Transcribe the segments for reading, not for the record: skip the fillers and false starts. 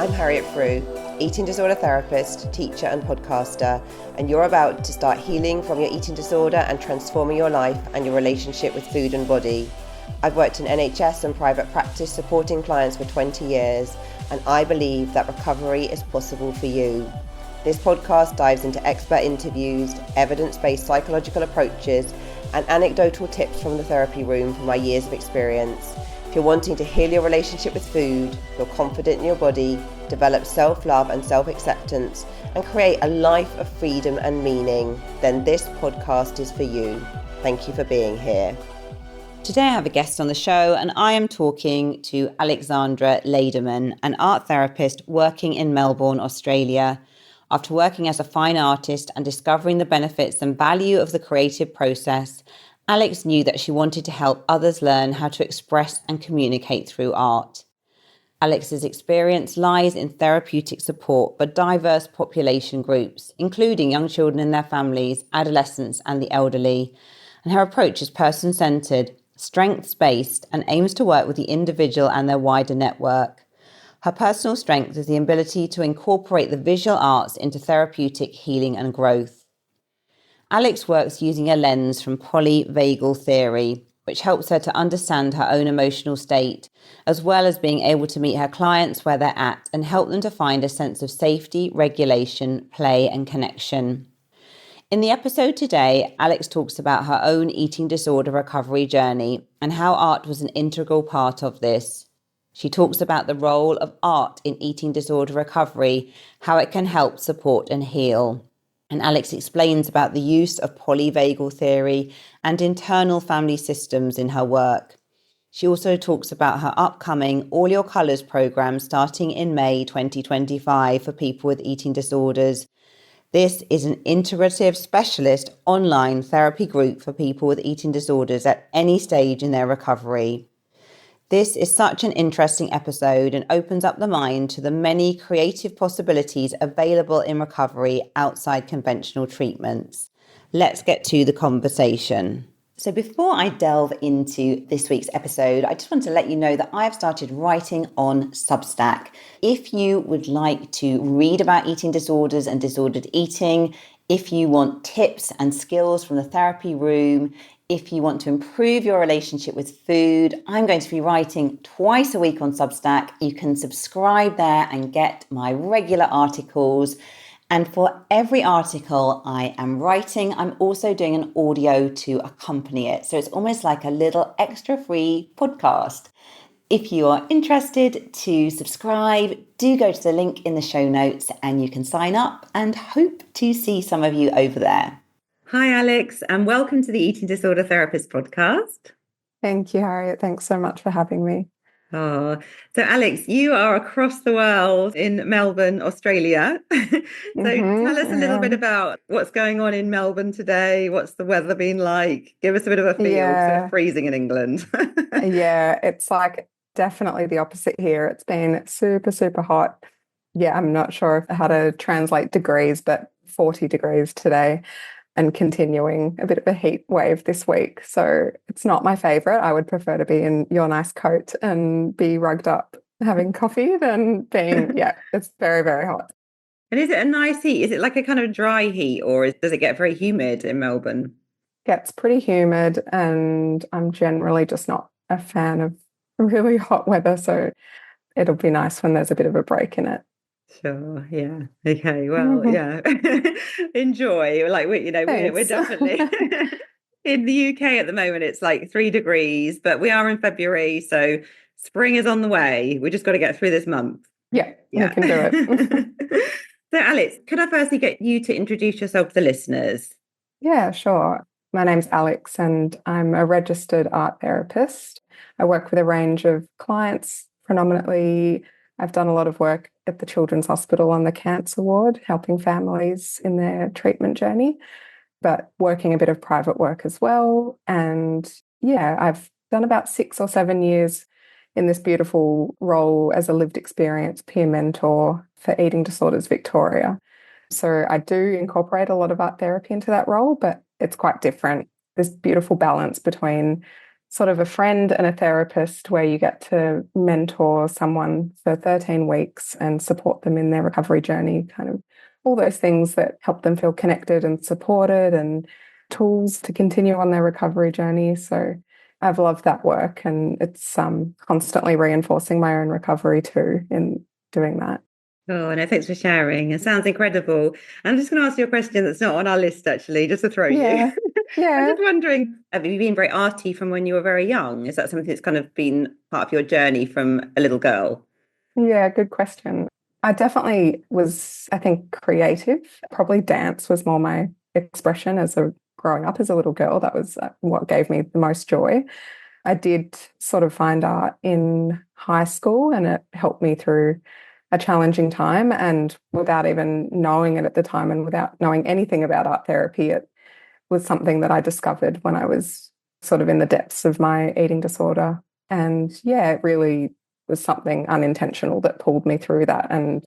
I'm Harriet Frew, eating disorder therapist, teacher and podcaster, and you're about to start healing from your eating disorder and transforming your life and your relationship with food and body. I've worked in NHS and private practice supporting clients for 20 years, and I believe that recovery is possible for you. This podcast dives into expert interviews, evidence-based psychological approaches, and anecdotal tips from the therapy room from my years of experience. If you're wanting to heal your relationship with food, feel confident in your body, develop self-love and self-acceptance, and create a life of freedom and meaning, then this podcast is for you. Thank you for being here. Today I have a guest on the show, and I am talking to Alexandra Lederman, an art therapist working in Melbourne, Australia. After working as a fine artist and discovering the benefits and value of the creative process, Alex knew that she wanted to help others learn how to express and communicate through art. Alex's experience lies in therapeutic support for diverse population groups, including young children and their families, adolescents and the elderly. And her approach is person-centered, strengths-based, and aims to work with the individual and their wider network. Her personal strength is the ability to incorporate the visual arts into therapeutic healing and growth. Alex works using a lens from Polyvalgal Theory, which helps her to understand her own emotional state, as well as being able to meet her clients where they're at and help them to find a sense of safety, regulation, play, and connection. In the episode today, Alex talks about her own eating disorder recovery journey and how art was an integral part of this. She talks about the role of art in eating disorder recovery, how it can help support and heal. And Alex explains about the use of polyvagal theory and internal family systems in her work. She also talks about her upcoming All Your Colours programme starting in May 2025 for people with eating disorders. This is an integrative specialist online therapy group for people with eating disorders at any stage in their recovery. This is such an interesting episode and opens up the mind to the many creative possibilities available in recovery outside conventional treatments. Let's get to the conversation. So before I delve into this week's episode, I just want to let you know that I have started writing on Substack. If you would like to read about eating disorders and disordered eating, if you want tips and skills from the therapy room, if you want to improve your relationship with food, I'm going to be writing twice a week on Substack. You can subscribe there and get my regular articles. And for every article I am writing, I'm also doing an audio to accompany it. So it's almost like a little extra free podcast. If you are interested to subscribe, do go to the link in the show notes and you can sign up, and hope to see some of you over there. Hi, Alex, and welcome to the Eating Disorder Therapist podcast. Thank you, Harriet. Thanks so much for having me. Oh, so Alex, you are across the world in Melbourne, Australia. Tell us a little bit about what's going on in Melbourne today. What's the weather been like? Give us a bit of a feel. Because it's freezing in England. Yeah, it's like definitely the opposite here. It's been super, super hot. Yeah, I'm not sure how to translate degrees, but 40 degrees today. And continuing a bit of a heat wave this week. So it's not my favorite. I would prefer to be in your nice coat and be rugged up having coffee than being, it's very, very hot. And is it a nice heat? Is it like a kind of dry heat, or does it get very humid in Melbourne? Gets pretty humid, and I'm generally just not a fan of really hot weather. So it'll be nice when there's a bit of a break in it. Sure. Yeah. Okay. Well, yeah. Enjoy. Like we're definitely in the UK at the moment. It's like 3 degrees, but we are in February, so spring is on the way. We just got to get through this month. Yeah. We can do it. So, Alex, could I firstly get you to introduce yourself to the listeners? Yeah, sure. My name's Alex, and I'm a registered art therapist. I work with a range of clients. Predominantly, I've done a lot of work at the Children's Hospital on the cancer ward, helping families in their treatment journey, but working a bit of private work as well. And I've done about 6 or 7 years in this beautiful role as a lived experience peer mentor for Eating Disorders Victoria. So I do incorporate a lot of art therapy into that role, but it's quite different. This beautiful balance between sort of a friend and a therapist where you get to mentor someone for 13 weeks and support them in their recovery journey, kind of all those things that help them feel connected and supported and tools to continue on their recovery journey. So I've loved that work, and it's constantly reinforcing my own recovery too in doing that. Oh, no, thanks for sharing. It sounds incredible. I'm just going to ask you a question that's not on our list, actually, just to throw you. Yeah. I'm Yeah. just wondering, have you been very arty from when you were very young? Is that something that's kind of been part of your journey from a little girl? Yeah, good question. I definitely was, I think, creative. Probably dance was more my expression as a growing up as a little girl. That was what gave me the most joy. I did sort of find art in high school, and it helped me through a challenging time. And without even knowing it at the time and without knowing anything about art therapy, it was something that I discovered when I was sort of in the depths of my eating disorder. And yeah, it really was something unintentional that pulled me through that. And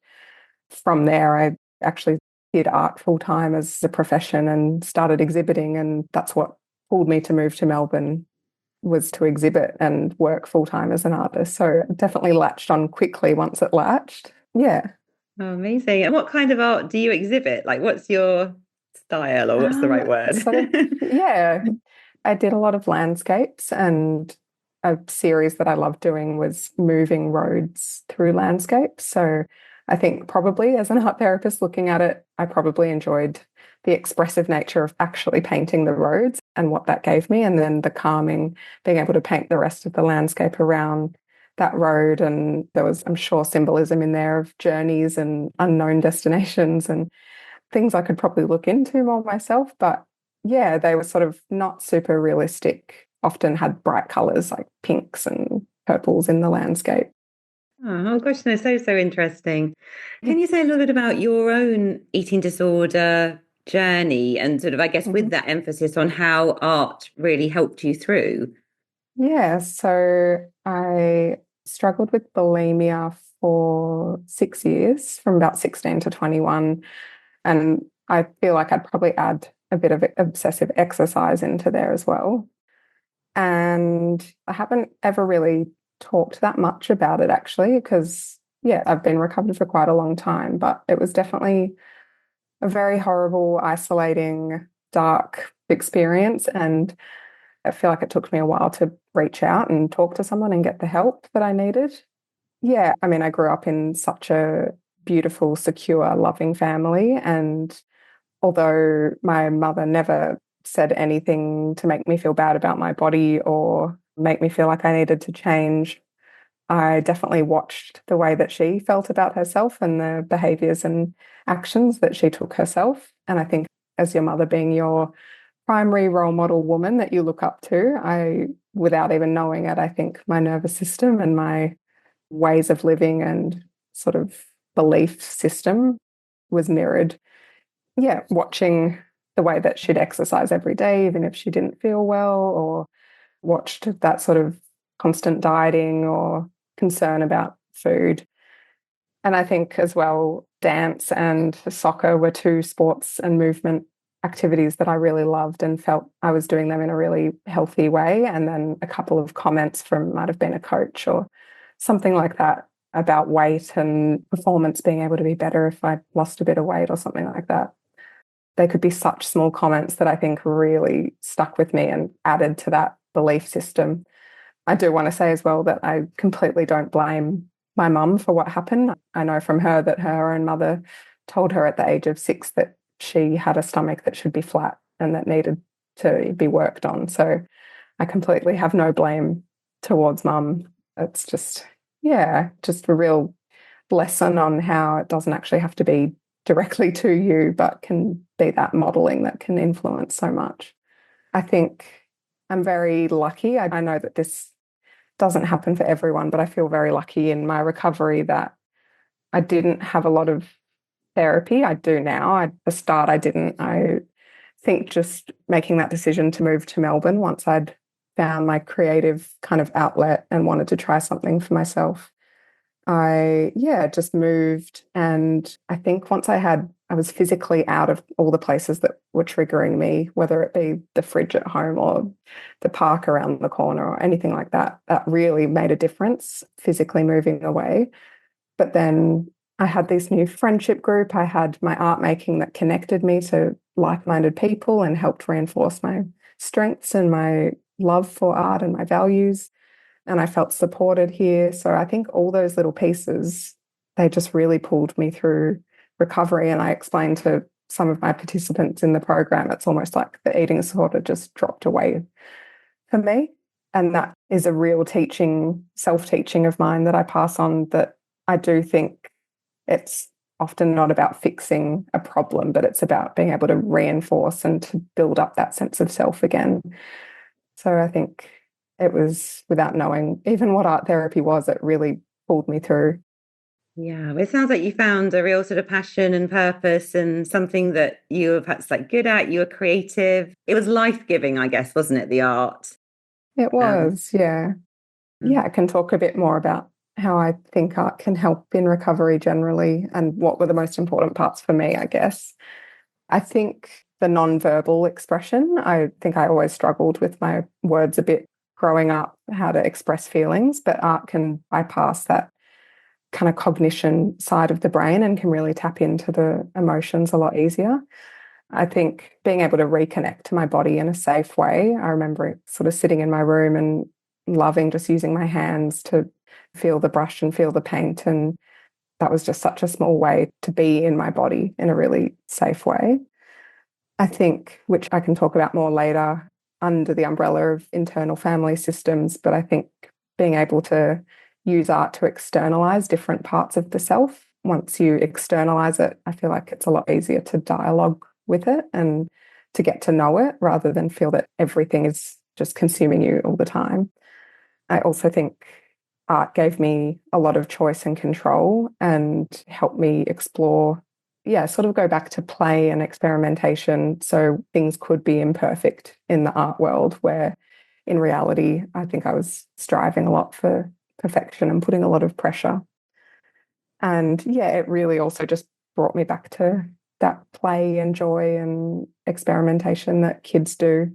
from there, I actually did art full time as a profession and started exhibiting. And that's what pulled me to move to Melbourne, was to exhibit and work full time as an artist. So it definitely latched on quickly once it latched. Yeah. Oh, amazing. And what kind of art do you exhibit? Like, what's your style, or what's the right word? Sort of, yeah. I did a lot of landscapes, and a series that I loved doing was moving roads through landscapes. So I think probably as an art therapist looking at it, I probably enjoyed the expressive nature of actually painting the roads and what that gave me. And then the calming, being able to paint the rest of the landscape around that road. And there was, I'm sure, symbolism in there of journeys and unknown destinations and things I could probably look into more myself. But yeah, they were sort of not super realistic, often had bright colours like pinks and purples in the landscape. Oh gosh, no, so interesting. Can you say a little bit about your own eating disorder journey and sort of, I guess, with Mhm. that emphasis on how art really helped you through? Yeah, so I struggled with bulimia for 6 years, from about 16 to 21. And I feel like I'd probably add a bit of obsessive exercise into there as well. And I haven't ever really talked that much about it actually, because yeah, I've been recovered for quite a long time, but it was definitely a very horrible, isolating, dark experience. And I feel like it took me a while to reach out and talk to someone and get the help that I needed. Yeah, I mean, I grew up in such a beautiful, secure, loving family. And although my mother never said anything to make me feel bad about my body or make me feel like I needed to change, I definitely watched the way that she felt about herself and the behaviors and actions that she took herself. And I think, as your mother being your primary role model woman that you look up to, I, without even knowing it, I think my nervous system and my ways of living and sort of belief system was mirrored. Yeah, watching the way that she'd exercise every day, even if she didn't feel well, or watched that sort of constant dieting or concern about food. And I think as well, dance and soccer were two sports and movement activities that I really loved and felt I was doing them in a really healthy way. And then a couple of comments from, might have been a coach or something like that, about weight and performance being able to be better if I lost a bit of weight or something like that. They could be such small comments that I think really stuck with me and added to that belief system. I do want to say as well that I completely don't blame my mum for what happened. I know from her that her own mother told her at the age of 6 that she had a stomach that should be flat and that needed to be worked on. So I completely have no blame towards mum. It's just, yeah, just a real lesson on how it doesn't actually have to be directly to you, but can be that modeling that can influence so much. I think I'm very lucky. I know that this doesn't happen for everyone, but I feel very lucky in my recovery that I didn't have a lot of therapy. I do now. At the start, I didn't. I think just making that decision to move to Melbourne once I'd found my creative kind of outlet and wanted to try something for myself, I just moved. And I think once I was physically out of all the places that were triggering me, whether it be the fridge at home or the park around the corner or anything like that, that really made a difference, physically moving away. But then I had this new friendship group. I had my art making that connected me to like-minded people and helped reinforce my strengths and my love for art and my values. And I felt supported here. So I think all those little pieces, they just really pulled me through recovery. And I explained to some of my participants in the program, it's almost like the eating disorder just dropped away for me. And that is a real teaching, self-teaching of mine that I pass on, that I do think it's often not about fixing a problem, but it's about being able to reinforce and to build up that sense of self again. So I think it was, without knowing even what art therapy was, it really pulled me through. Yeah, it sounds like you found a real sort of passion and purpose and something that you were perhaps like good at, you were creative. It was life-giving, I guess, wasn't it, the art? It Um, was, yeah. Yeah, I can talk a bit more about how I think art can help in recovery generally and what were the most important parts for me, I guess. I think the non-verbal expression, I think I always struggled with my words a bit growing up, how to express feelings, but art can bypass that kind of cognition side of the brain and can really tap into the emotions a lot easier. I think being able to reconnect to my body in a safe way. I remember sort of sitting in my room and loving just using my hands to feel the brush and feel the paint. And that was just such a small way to be in my body in a really safe way. I think, which I can talk about more later under the umbrella of internal family systems, but I think being able to use art to externalize different parts of the self. Once you externalize it, I feel like it's a lot easier to dialogue with it and to get to know it rather than feel that everything is just consuming you all the time. I also think art gave me a lot of choice and control and helped me explore, yeah, sort of go back to play and experimentation. So things could be imperfect in the art world, where in reality, I think I was striving a lot for perfection and putting a lot of pressure. And yeah, it really also just brought me back to that play and joy and experimentation that kids do.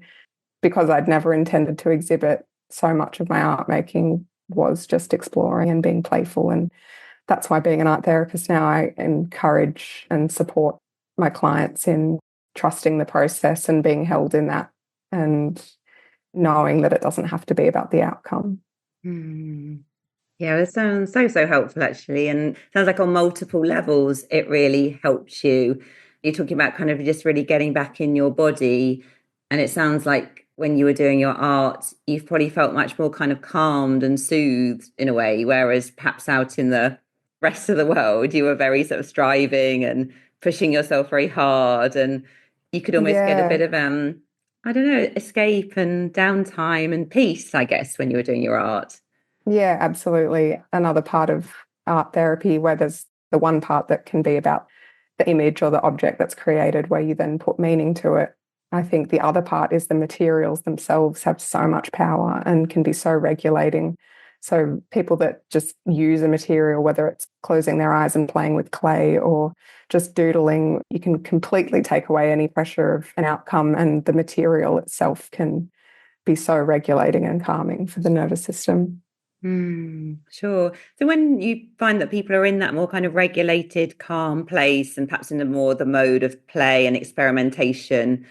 Because I'd never intended to exhibit, so much of my art making was just exploring and being playful. And that's why, being an art therapist now, I encourage and support my clients in trusting the process and being held in that and knowing that it doesn't have to be about the outcome. hmm. Yeah, it sounds so helpful actually. And sounds like on multiple levels, it really helped you. You're talking about kind of just really getting back in your body. And it sounds like when you were doing your art, you've probably felt much more kind of calmed and soothed in a way, whereas perhaps out in the rest of the world, you were very sort of striving and pushing yourself very hard. And you could almost get a bit Yeah, of I don't know, escape and downtime and peace, I guess, when you were doing your art. yeah, absolutely. Another part of art therapy, where there's the one part that can be about the image or the object that's created, where you then put meaning to it. I think the other part is the materials themselves have so much power and can be so regulating. So people that just use a material, whether it's closing their eyes and playing with clay or just doodling, you can completely take away any pressure of an outcome, and the material itself can be so regulating and calming for the nervous system. Sure. So when you find that people are in that more kind of regulated, calm place and perhaps in the mode of play and experimentation,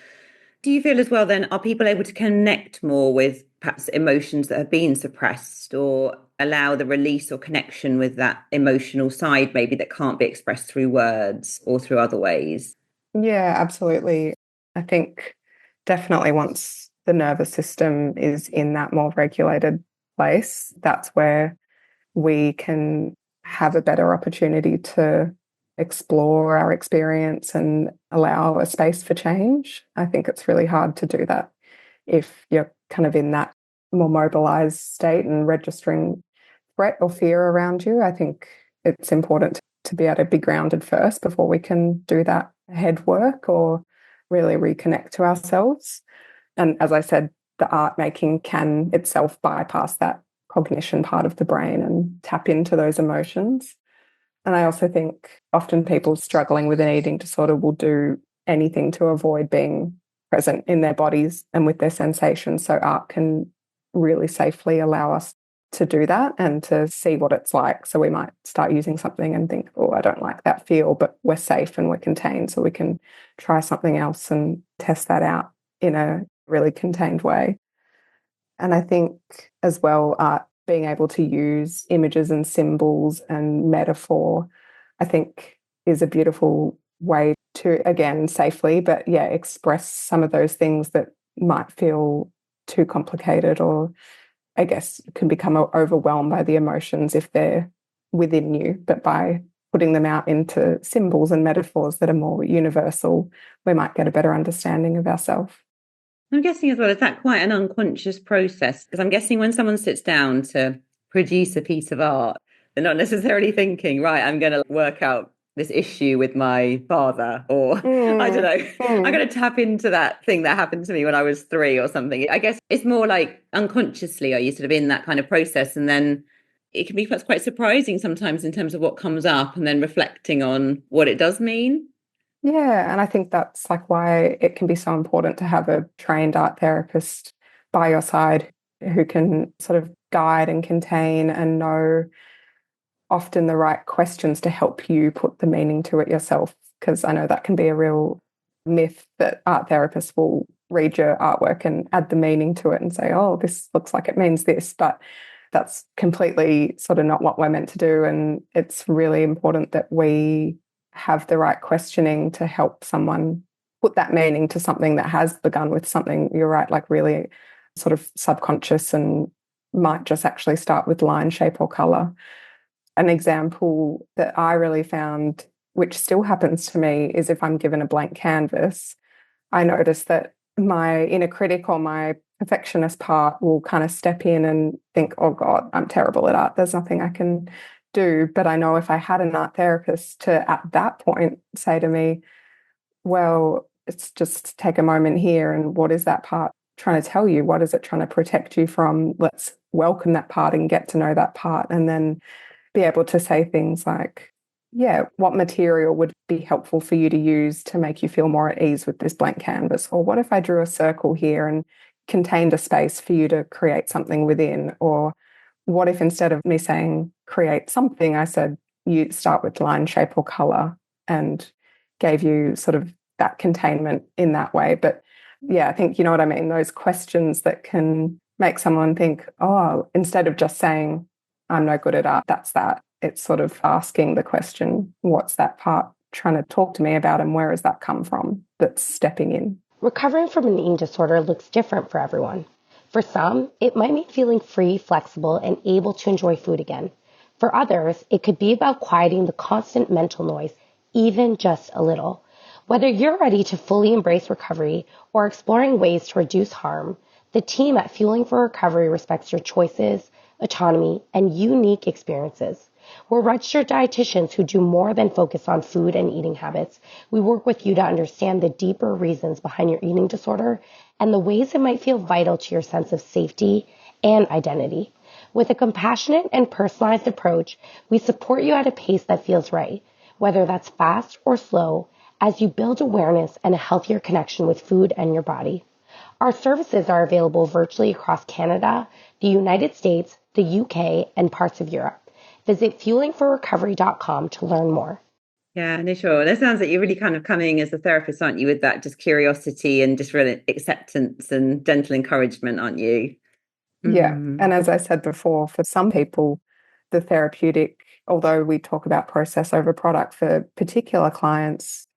do you feel as well then, are people able to connect more with perhaps emotions that have been suppressed or allow the release or connection with that emotional side maybe that can't be expressed through words or through other ways? Yeah, absolutely. I think definitely once the nervous system is in that more regulated place, that's where we can have a better opportunity to explore our experience and allow a space for change. I think it's really hard to do that if you're kind of in that more mobilized state and registering threat or fear around you. I think it's important to be able to be grounded first before we can do that head work or really reconnect to ourselves. And as I said, the art making can itself bypass that cognition part of the brain and tap into those emotions. And I also think often people struggling with an eating disorder will do anything to avoid being present in their bodies and with their sensations. So art can really safely allow us to do that and to see what it's like. So we might start using something and think, oh, I don't like that feel, but we're safe and we're contained. So we can try something else and test that out in a really contained way. And I think as well, art being able to use images and symbols and metaphor, I think is a beautiful way to, again, safely, but yeah, express some of those things that might feel too complicated or I guess can become overwhelmed by the emotions if they're within you. But by putting them out into symbols and metaphors that are more universal, we might get a better understanding of ourselves. I'm guessing as well, is that quite an unconscious process? Because I'm guessing when someone sits down to produce a piece of art, they're not necessarily thinking, right, I'm going to work out this issue with my father, or I don't know, I'm going to tap into that thing that happened to me when I was 3 or something. I guess it's more like unconsciously, are you sort of in that kind of process? And then it can be quite surprising sometimes in terms of what comes up and then reflecting on what it does mean. Yeah, and I think that's like why it can be so important to have a trained art therapist by your side who can sort of guide and contain and know often the right questions to help you put the meaning to it yourself. Because I know that can be a real myth that art therapists will read your artwork and add the meaning to it and say, oh, this looks like it means this. But that's completely sort of not what we're meant to do. And it's really important that we have the right questioning to help someone put that meaning to something that has begun with something, you're right, like really sort of subconscious and might just actually start with line, shape, or color. An example that I really found, which still happens to me, is if I'm given a blank canvas, I notice that my inner critic or my perfectionist part will kind of step in and think, oh God, I'm terrible at art. There's nothing I can do. But I know if I had an art therapist to, at that point, say to me, well, it's just take a moment here. And what is that part trying to tell you? What is it trying to protect you from? Let's welcome that part and get to know that part. And then be able to say things like, yeah, what material would be helpful for you to use to make you feel more at ease with this blank canvas? Or what if I drew a circle here and contained a space for you to create something within? Or what if instead of me saying create something, I said you start with line, shape, or color and gave you sort of that containment in that way. But yeah, I think you know what I mean? Those questions that can make someone think, oh, instead of just saying, I'm no good at art, that's that. It's sort of asking the question, what's that part trying to talk to me about and where has that come from that's stepping in? Recovering from an eating disorder looks different for everyone. For some, it might mean feeling free, flexible, and able to enjoy food again. For others, it could be about quieting the constant mental noise, even just a little. Whether you're ready to fully embrace recovery or exploring ways to reduce harm, the team at Fueling for Recovery respects your choices, autonomy, and unique experiences. We're registered dietitians who do more than focus on food and eating habits. We work with you to understand the deeper reasons behind your eating disorder and the ways it might feel vital to your sense of safety and identity. With a compassionate and personalized approach, we support you at a pace that feels right, whether that's fast or slow, as you build awareness and a healthier connection with food and your body. Our services are available virtually across Canada, the United States, the UK, and parts of Europe. Visit fuelingforrecovery.com to learn more. Yeah, no, sure. That sounds like you're really kind of coming as a therapist, aren't you, with that just curiosity and just really acceptance and gentle encouragement, aren't you? Yeah. And as I said before, for some people, the therapeutic, although we talk about process over product, for particular clients,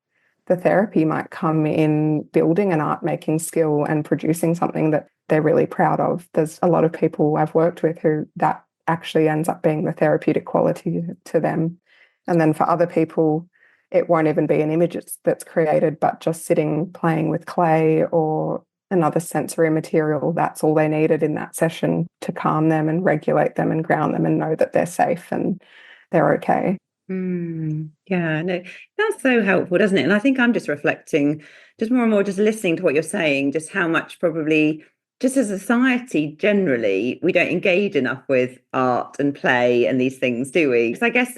the therapy might come in building an art making skill and producing something that they're really proud of. There's a lot of people I've worked with who that actually ends up being the therapeutic quality to them. And then for other people, it won't even be an image that's created, but just sitting playing with clay or another sensory material. That's all they needed in that session to calm them and regulate them and ground them and know that they're safe and they're okay. Yeah, no, that's so helpful, doesn't it? And I think I'm just reflecting just more and more, just listening to what you're saying, just how much probably just as a society generally, we don't engage enough with art and play and these things, do we? Because I guess,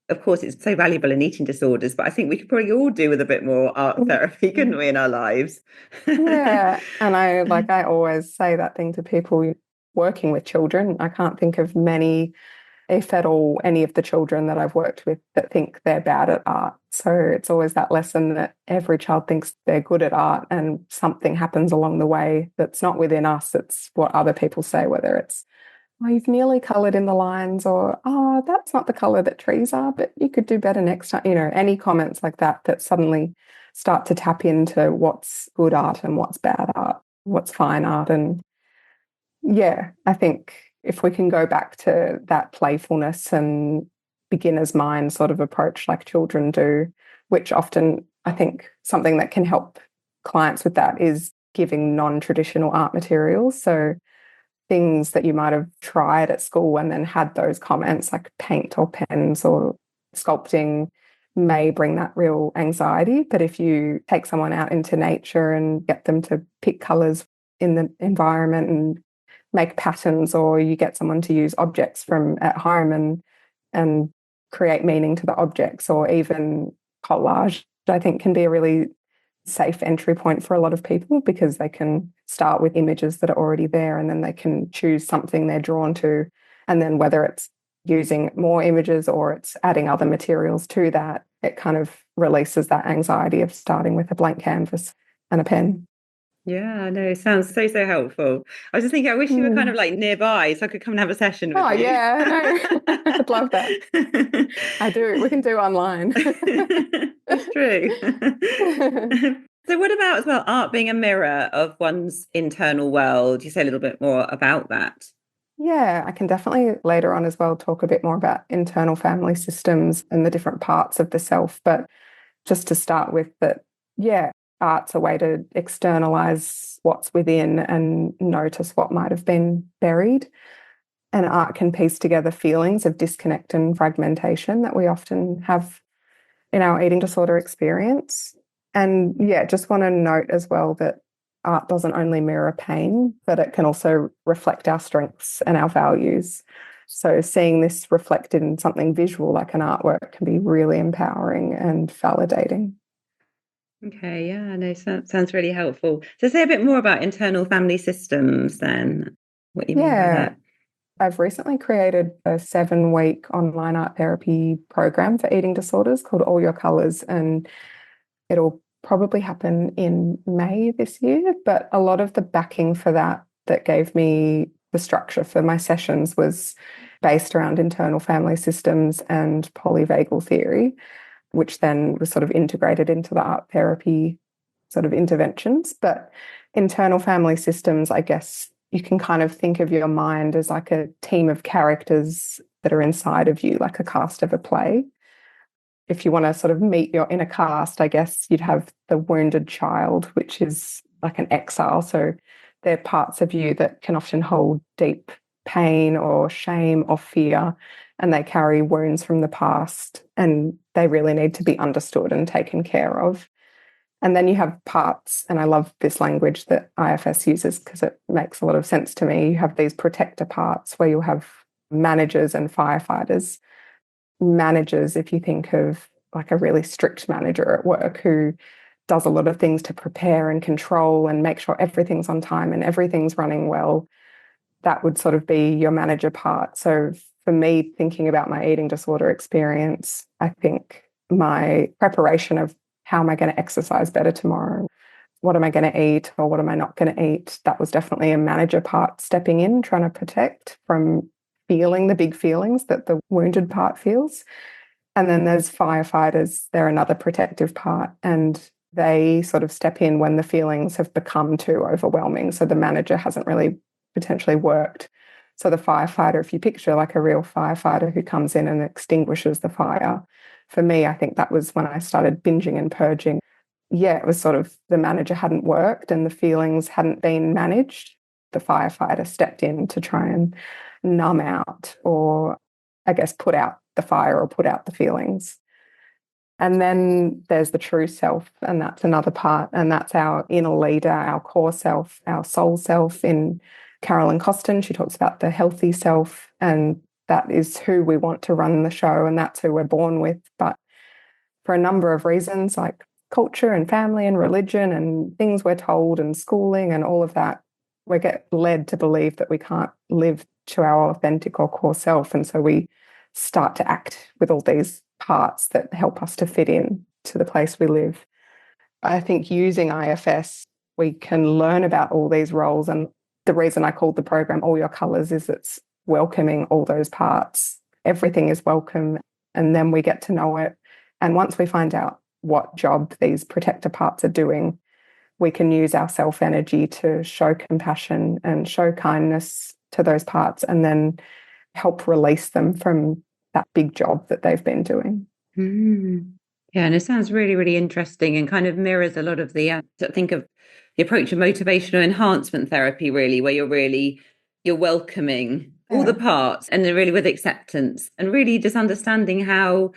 of course, it's so valuable in eating disorders, but I think we could probably all do with a bit more art therapy, couldn't we, in our lives? Yeah. And I always say that thing to people working with children. I can't think of many, if at all, any of the children that I've worked with that think they're bad at art. So it's always that lesson that every child thinks they're good at art and something happens along the way that's not within us. It's what other people say, whether it's, oh, you've nearly coloured in the lines, or, oh, that's not the colour that trees are, but you could do better next time. Any comments like that that suddenly start to tap into what's good art and what's bad art, what's fine art. And yeah, I think if we can go back to that playfulness and beginner's mind sort of approach like children do, which often I think something that can help clients with that is giving non-traditional art materials. So things that you might have tried at school and then had those comments like paint or pens or sculpting may bring that real anxiety. But if you take someone out into nature and get them to pick colours in the environment and make patterns, or you get someone to use objects from at home and create meaning to the objects, or even collage, I think can be a really safe entry point for a lot of people, because they can start with images that are already there and then they can choose something they're drawn to. And then whether it's using more images or it's adding other materials to that, it kind of releases that anxiety of starting with a blank canvas and a pen. Yeah, no, it sounds so, so helpful. I was just thinking, I wish you were kind of like nearby so I could come and have a session with Oh, you. yeah, no, I'd love that. I do. We can do online. That's true. So what about as well, art being a mirror of one's internal world? You say a little bit more about that. Yeah, I can definitely later on as well talk a bit more about internal family systems and the different parts of the self. But just to start with that, yeah, art's a way to externalize what's within and notice what might have been buried. And art can piece together feelings of disconnect and fragmentation that we often have in our eating disorder experience. And yeah, just want to note as well that art doesn't only mirror pain, but it can also reflect our strengths and our values. So seeing this reflected in something visual like an artwork can be really empowering and validating. Okay, yeah, no, sounds really helpful. So say a bit more about internal family systems then, what you mean by Yeah, that. I've recently created a 7-week online art therapy program for eating disorders called All Your Colours, and it'll probably happen in May this year. But a lot of the backing for that gave me the structure for my sessions was based around internal family systems and polyvagal theory, which then was sort of integrated into the art therapy sort of interventions. But internal family systems, I guess you can kind of think of your mind as like a team of characters that are inside of you, like a cast of a play. If you want to sort of meet your inner cast, I guess you'd have the wounded child, which is like an exile. So they're parts of you that can often hold deep pain or shame or fear, and they carry wounds from the past, and they really need to be understood and taken care of. And then you have parts, and I love this language that IFS uses because it makes a lot of sense to me. You have these protector parts where you'll have managers and firefighters. Managers, if you think of like a really strict manager at work who does a lot of things to prepare and control and make sure everything's on time and everything's running well, that would sort of be your manager part. So for me, thinking about my eating disorder experience, I think my preparation of how am I going to exercise better tomorrow? What am I going to eat or what am I not going to eat? That was definitely a manager part stepping in, trying to protect from feeling the big feelings that the wounded part feels. And then there's firefighters, they're another protective part, and they sort of step in when the feelings have become too overwhelming. So the manager hasn't really potentially worked. So the firefighter, if you picture like a real firefighter who comes in and extinguishes the fire, for me, I think that was when I started binging and purging. Yeah, it was sort of the manager hadn't worked and the feelings hadn't been managed. The firefighter stepped in to try and numb out, or I guess put out the fire or put out the feelings. And then there's the true self, and that's another part, and that's our inner leader, our core self, our soul self. In Carolyn Costin, she talks about the healthy self, and that is who we want to run the show, and that's who we're born with. But for a number of reasons, like culture and family and religion and things we're told and schooling and all of that, we get led to believe that we can't live to our authentic or core self. And so we start to act with all these parts that help us to fit in to the place we live. I think using IFS, we can learn about all these roles. And the reason I called the program All Your Colours is it's welcoming all those parts. Everything is welcome. And then we get to know it. And once we find out what job these protector parts are doing, we can use our self energy to show compassion and show kindness to those parts, and then help release them from that big job that they've been doing. Yeah, and it sounds really, really interesting, and kind of mirrors a lot of the think of the approach of motivational enhancement therapy, really, where you're welcoming all the parts, and then really with acceptance, and really just understanding how,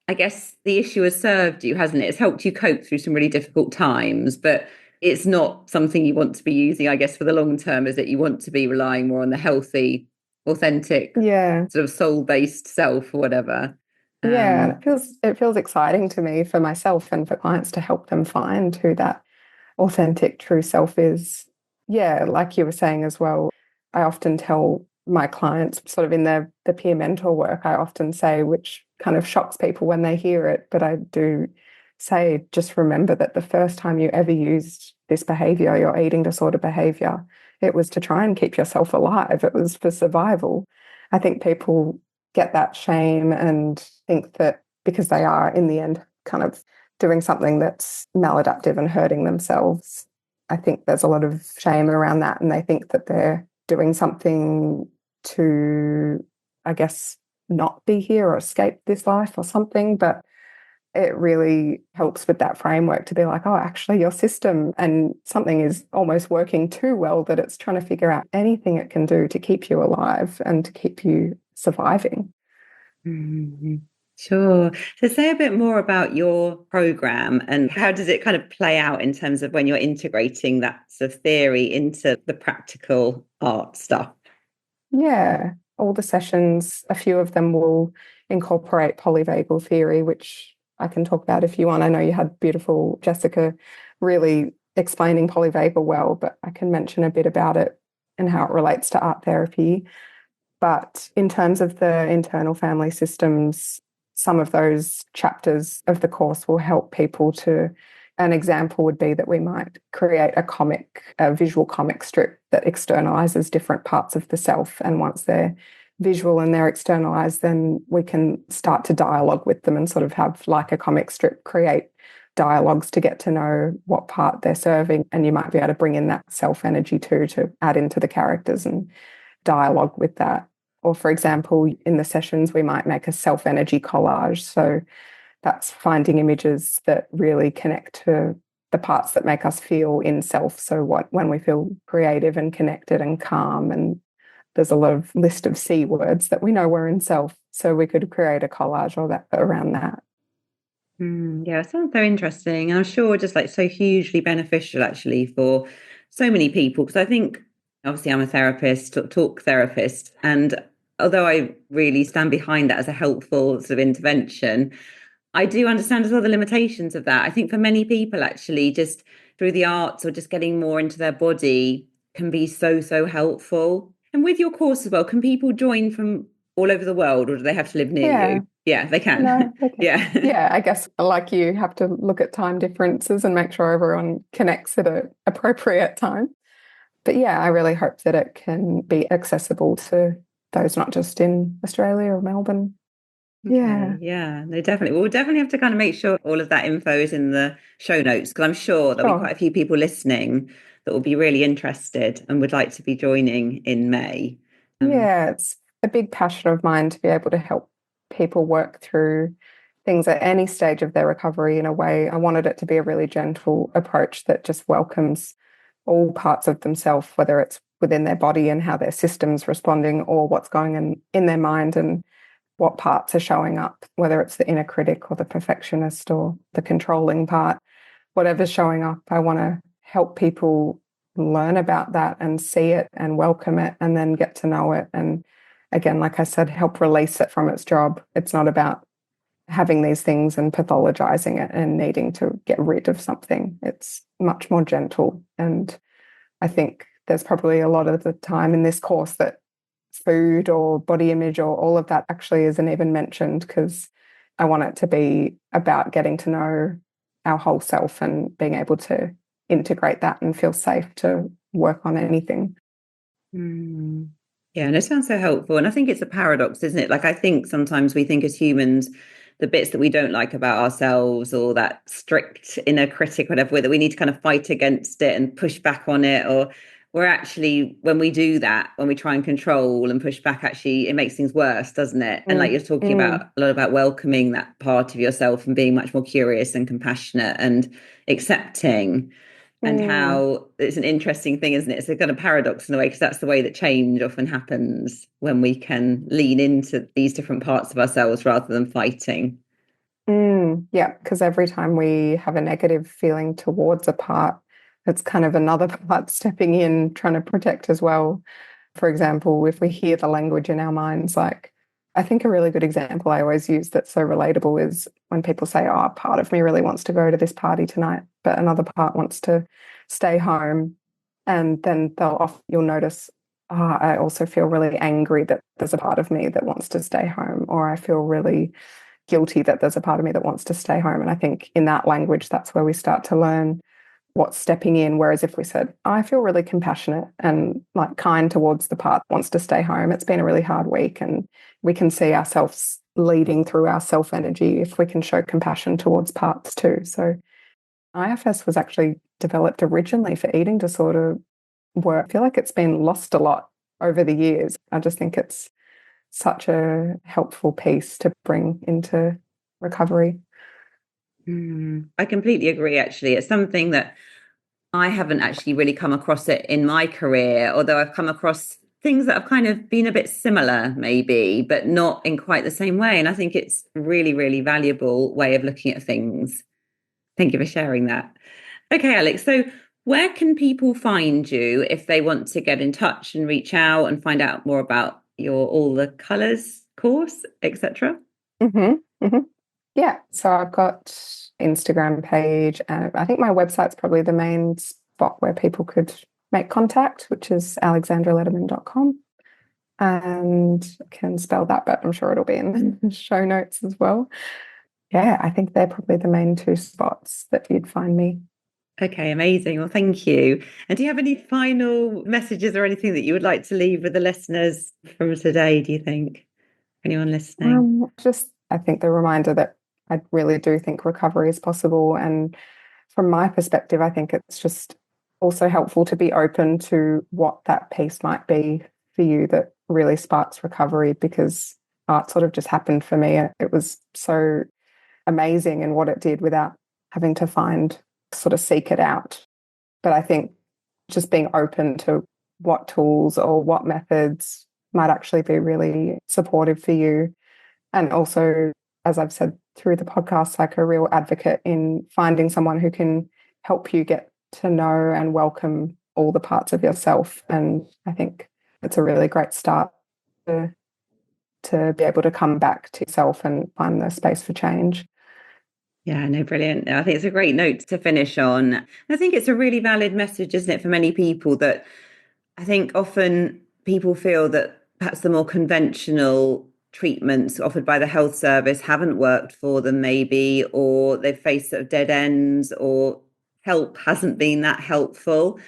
I guess, the issue has served you, hasn't it? It's helped you cope through some really difficult times, but it's not something you want to be using, I guess, for the long term, is that you want to be relying more on the healthy, authentic, sort of soul-based self or whatever. And it feels exciting to me for myself and for clients to help them find who that authentic true self is. Yeah, like you were saying as well, I often tell my clients, sort of in the peer mentor work, I often say, which kind of shocks people when they hear it, but I do say, just remember that the first time you ever used this behavior, your eating disorder behavior, it was to try and keep yourself alive. It was for survival. I think people get that shame and think that because they are in the end kind of doing something that's maladaptive and hurting themselves, I think there's a lot of shame around that, and they think that they're doing something to, I guess, not be here or escape this life or something. But it really helps with that framework to be like, oh, actually your system and something is almost working too well that it's trying to figure out anything it can do to keep you alive and to keep you surviving. Sure. So say a bit more about your program, and how does it kind of play out in terms of when you're integrating that sort of theory into the practical art stuff? Yeah, all the sessions, a few of them will incorporate polyvagal theory, which I can talk about if you want. I know you had beautiful Jessica really explaining polyvagal well, but I can mention a bit about it and how it relates to art therapy. But in terms of the internal family systems, some of those chapters of the course will help people to, an example would be that we might create a visual comic strip that externalizes different parts of the self. And once they're visual and they're externalized, then we can start to dialogue with them and sort of have, like a comic strip, create dialogues to get to know what part they're serving. And you might be able to bring in that self energy too, to add into the characters and dialogue with that. Or, for example, in the sessions, we might make a self energy collage. So that's finding images that really connect to the parts that make us feel in self. So when we feel creative and connected and calm, and there's a lot of list of C words that we know we're in self. So we could create a collage or that around that. Yeah, it sounds so interesting. And I'm sure just like so hugely beneficial actually for so many people. Because I think, obviously, I'm a therapist, talk therapist. And although I really stand behind that as a helpful sort of intervention, I do understand as well the limitations of that. I think for many people, actually, just through the arts or just getting more into their body can be so, so helpful. And with your course as well, can people join from all over the world, or do they have to live near you? Yeah, they can. No, they can. Yeah, I guess, like, you have to look at time differences and make sure everyone connects at an appropriate time. But yeah, I really hope that it can be accessible to those not just in Australia or Melbourne. Okay, yeah, no, definitely. We'll definitely have to kind of make sure all of that info is in the show notes, because I'm sure there'll be quite a few people listening that will be really interested and would like to be joining in May. Yeah, it's a big passion of mine to be able to help people work through things at any stage of their recovery in a way. I wanted it to be a really gentle approach that just welcomes all parts of themselves, whether it's within their body and how their system's responding, or what's going on in their mind. And what parts are showing up, whether it's the inner critic or the perfectionist or the controlling part, whatever's showing up, I want to help people learn about that and see it and welcome it and then get to know it. And again, like I said, help release it from its job. It's not about having these things and pathologizing it and needing to get rid of something. It's much more gentle. And I think there's probably a lot of the time in this course that food or body image or all of that actually isn't even mentioned, because I want it to be about getting to know our whole self and being able to integrate that and feel safe to work on anything. Yeah, and it sounds so helpful. And I think it's a paradox, isn't it? Like, I think sometimes we think as humans, the bits that we don't like about ourselves, or that strict inner critic, whatever, that we need to kind of fight against it and push back on it. Or we're actually, when we do that, when we try and control and push back, actually, it makes things worse, doesn't it? And like you're talking about a lot about welcoming that part of yourself and being much more curious and compassionate and accepting. And how it's an interesting thing, isn't it? It's a kind of paradox in a way, because that's the way that change often happens, when we can lean into these different parts of ourselves rather than fighting. Yeah, because every time we have a negative feeling towards a part, it's kind of another part stepping in, trying to protect as well. For example, if we hear the language in our minds, like, I think a really good example I always use that's so relatable is when people say, oh, part of me really wants to go to this party tonight, but another part wants to stay home. And then you'll notice, oh, I also feel really angry that there's a part of me that wants to stay home, or I feel really guilty that there's a part of me that wants to stay home. And I think in that language, that's where we start to learn what's stepping in. Whereas if we said, I feel really compassionate and like kind towards the part that wants to stay home, it's been a really hard week, and we can see ourselves leading through our self energy if we can show compassion towards parts too. So IFS was actually developed originally for eating disorder work. I feel like it's been lost a lot over the years. I just think it's such a helpful piece to bring into recovery. I completely agree, actually. It's something that I haven't actually really come across it in my career, although I've come across things that have kind of been a bit similar, maybe, but not in quite the same way. And I think it's a really, really valuable way of looking at things. Thank you for sharing that. Okay, Alex. So where can people find you if they want to get in touch and reach out and find out more about your All the Colours course, etc.? Yeah, so I've got Instagram page, and I think my website's probably the main spot where people could make contact, which is alexandralederman.com. And I can spell that, but I'm sure it'll be in the show notes as well. Yeah, I think they're probably the main two spots that you'd find me. Okay, amazing. Well, thank you. And do you have any final messages or anything that you would like to leave with the listeners from today, do you think? Anyone listening? I think the reminder that I really do think recovery is possible. And from my perspective, I think it's just also helpful to be open to what that piece might be for you that really sparks recovery, because art sort of just happened for me. It was so amazing in what it did without having to sort of seek it out. But I think just being open to what tools or what methods might actually be really supportive for you. And also, as I've said through the podcast, like a real advocate in finding someone who can help you get to know and welcome all the parts of yourself. And I think it's a really great start to be able to come back to yourself and find the space for change. Yeah, no, brilliant. I think it's a great note to finish on. I think it's a really valid message, isn't it, for many people, that I think often people feel that perhaps the more conventional treatments offered by the health service haven't worked for them, maybe, or they've faced sort of dead ends, or help hasn't been that helpful.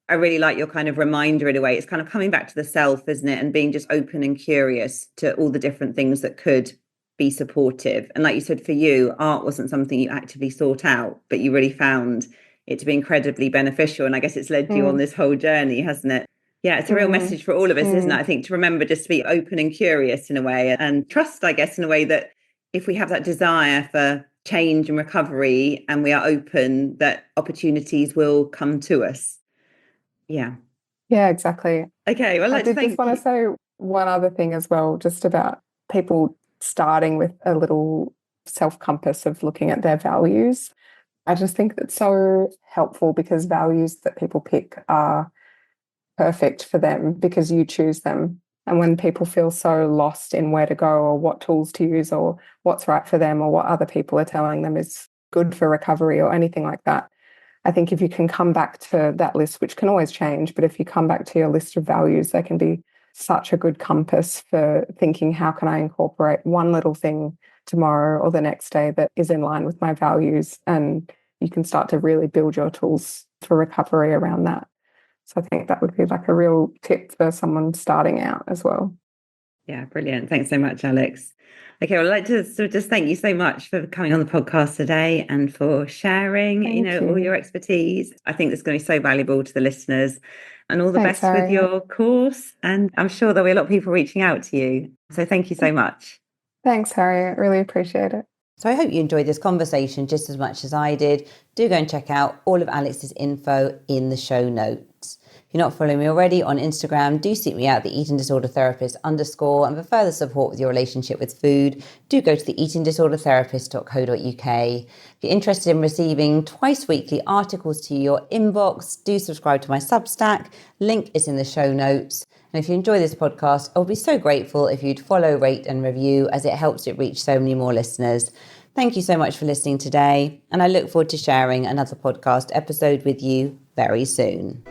I really like your kind of reminder in a way. It's kind of coming back to the self, isn't it? And being just open and curious to all the different things that could be supportive. And like you said, for you, art wasn't something you actively sought out, but you really found it to be incredibly beneficial. And I guess it's led you on this whole journey, hasn't it? Yeah, it's a real message for all of us, isn't it? I think to remember just to be open and curious in a way, and trust, I guess, in a way that if we have that desire for change and recovery and we are open, that opportunities will come to us. Yeah. Yeah, exactly. Okay. Well, I did just want to say one other thing as well, just about people starting with a little self-compass of looking at their values. I just think that's so helpful because values that people pick are perfect for them because you choose them. And when people feel so lost in where to go or what tools to use or what's right for them or what other people are telling them is good for recovery or anything like that, I think if you can come back to that list, which can always change, but if you come back to your list of values, they can be such a good compass for thinking, how can I incorporate one little thing tomorrow or the next day that is in line with my values? And you can start to really build your tools for recovery around that. So I think that would be like a real tip for someone starting out as well. Yeah, brilliant. Thanks so much, Alex. Okay, well, I'd like to sort of just thank you so much for coming on the podcast today and for sharing, all your expertise. I think it's going to be so valuable to the listeners, and all the best with your course. And I'm sure there'll be a lot of people reaching out to you. So thank you so much. Thanks, Harriet. Really appreciate it. So I hope you enjoyed this conversation just as much as I did. Do go and check out all of Alex's info in the show notes. If you're not following me already on Instagram, do seek me out, the Eating Disorder Therapist _. And for further support with your relationship with food, do go to the eatingdisordertherapist.co.uk. If you're interested in receiving twice weekly articles to your inbox, do subscribe to my Substack. Link is in the show notes. And if you enjoy this podcast, I would be so grateful if you'd follow, rate and review, as it helps it reach so many more listeners. Thank you so much for listening today. And I look forward to sharing another podcast episode with you very soon.